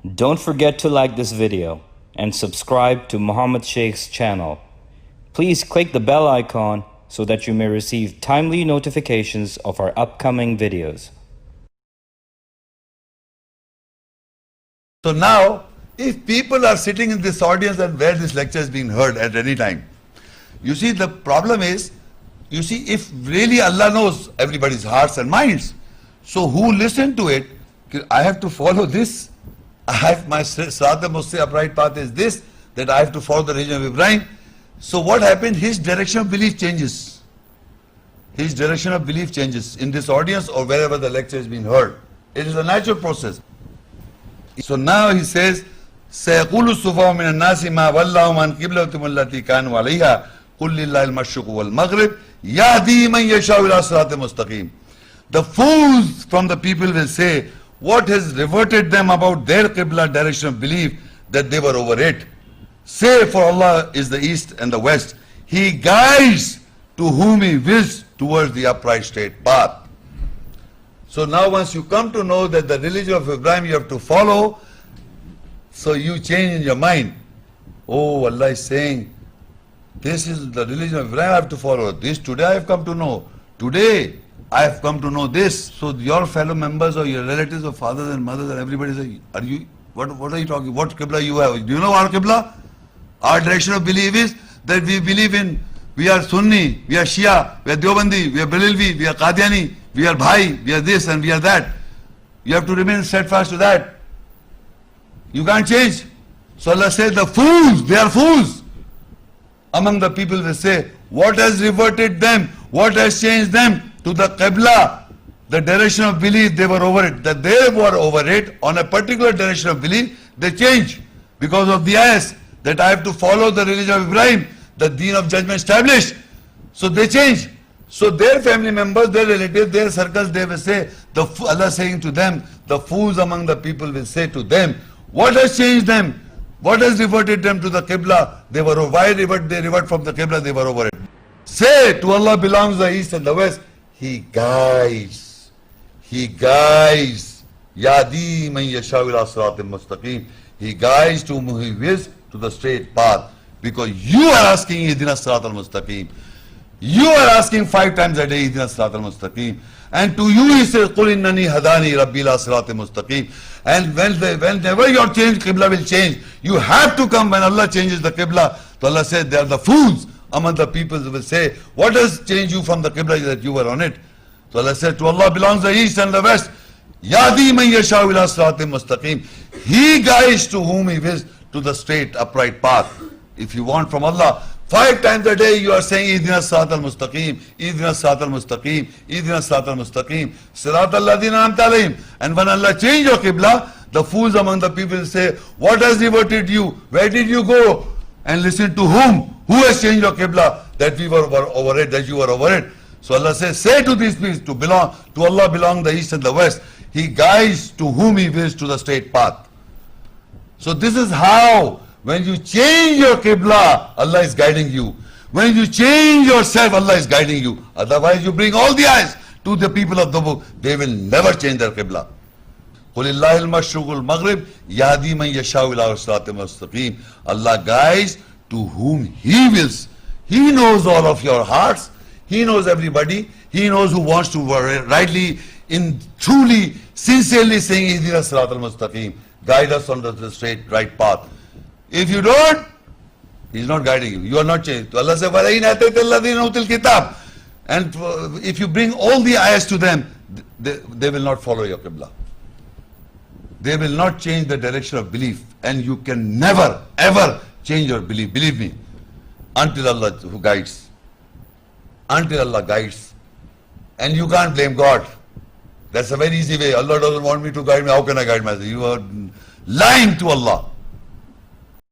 Don't forget to like this video and subscribe to Muhammad Sheikh's channel. Please click the bell icon so that you may receive timely notifications of our upcoming videos. So now, if people are sitting in this audience and where this lecture is being heard at any time, you see the problem is, you see, if really Allah knows everybody's hearts and minds, so who listen to it, I have to follow this, I have my Sirat al-Mustaqim upright path is this, that I have to follow the religion of Ibrahim. So what happened? His direction of belief changes. His direction of belief changes in this audience or wherever the lecture is being heard. It is a natural process. So now he says, سَيَقُولُ السُّفَهَاءُ مِنَ النَّاسِ مَا وَلَّهُمْ عَنْ قِبْلَتِهِمُ الَّتِي كَانُوا عَلَيْهَا قُلْ لِلَّهِ الْمَشْرِقُ وَالْمَغْرِبُ يَهْدِي مَنْ يَشَاءُ إِلَىٰ صِرَاطٍ مُسْتَقِيمٍ. The fools from the people will say, what has reverted them about their Qibla direction of belief, that they were over it? Say, for Allah is the east and the west. He guides to whom He wills towards the upright straight path. So now once you come to know that the religion of Ibrahim you have to follow, so you change in your mind. Oh, Allah is saying, this is the religion of Ibrahim I have to follow. This today I have come to know. Today I have come to know this. So your fellow members or your relatives or fathers and mothers and everybody say, are you, what are you talking? What Qibla you have? Do you know our Qibla? Our direction of belief is that we believe in, we are Sunni, we are Shia, we are Deobandi, we are Barilvi, we are Qadiani, we are Bhai, we are this and we are that. You have to remain steadfast to that. You can't change. So Allah says the fools, they are fools. Among the people they say, what has reverted them? What has changed them to the Qibla? The direction of belief, they were over it. That they were over it on a particular direction of belief, they change. Because of the ayahs, that I have to follow the religion of Ibrahim, the deen of judgment established. So they change. So their family members, their relatives, their circles, they will say, Allah saying to them, the fools among the people will say to them, what has changed them? What has reverted them to the Qibla? They were, why they revert from the Qibla? They were over it. Say, to Allah belongs the east and the west. He guides. He guides. Yadi man yashau ila siratim mustaqim. He guides to whom He wills to the straight path. Because you are asking Ihdina Sirat al-Mustaqim. You are asking 5 times a day Ihdina Sirat al-Mustaqim. And to you He says, Qul innani hadani rabbi ila Sirat al-Mustaqim. And whenever your Qibla will change, you have to come when Allah changes the Qibla. So Allah said, they are the fools among the people who will say, what has changed you from the Qibla that you were on it? So Allah said, to Allah belongs the east and the west. Yadi man yashau ila Siratim mustaqim. He guides to whom He wills to the straight upright path. If you want from Allah, 5 times a day you are saying Ihdina Sirat al-Mustaqim, Ihdina Sirat al-Mustaqim, Ihdina Sirat al-Mustaqim, Sirat al-Ladina an'amta alayhim. And when Allah change your Qibla, the fools among the people will say, what has reverted you? Where did you go? And listen to whom? Who has changed your Qibla? That we were over it, that you were over it. So Allah says, say to these people, to Allah belong the east and the west. He guides to whom He wills to the straight path. So this is how, when you change your Qibla, Allah is guiding you. When you change yourself, Allah is guiding you. Otherwise you bring all the eyes to the people of the book, they will never change their Qibla. قُلِ اللَّهِ الْمَشْرِقُ الْمَغْرِبُ يَهْدِي مَنْ يَشَاءُ إِلَىٰ صِرَاطٍ مُسْتَقِيمٍ. Allah guides to whom He wills. He knows all of your hearts. He knows everybody. He knows who wants to rightly, truly, sincerely saying Ihdina Sirat al-Mustaqim. Guide us on the straight, right path. If you don't, He's not guiding you. You are not changed. Allah says, وَلَئِنْ أَتَيْتَ الَّذِينَ أُوتُوا الْكِتَابَ. And if you bring all the ayahs to them, they will not follow your Qibla. They will not change the direction of belief. And you can never, ever change your belief. Believe me. Until Allah who guides. Until Allah guides. And you can't blame God. That's a very easy way. Allah doesn't want me to guide me. How can I guide myself? You are lying to Allah.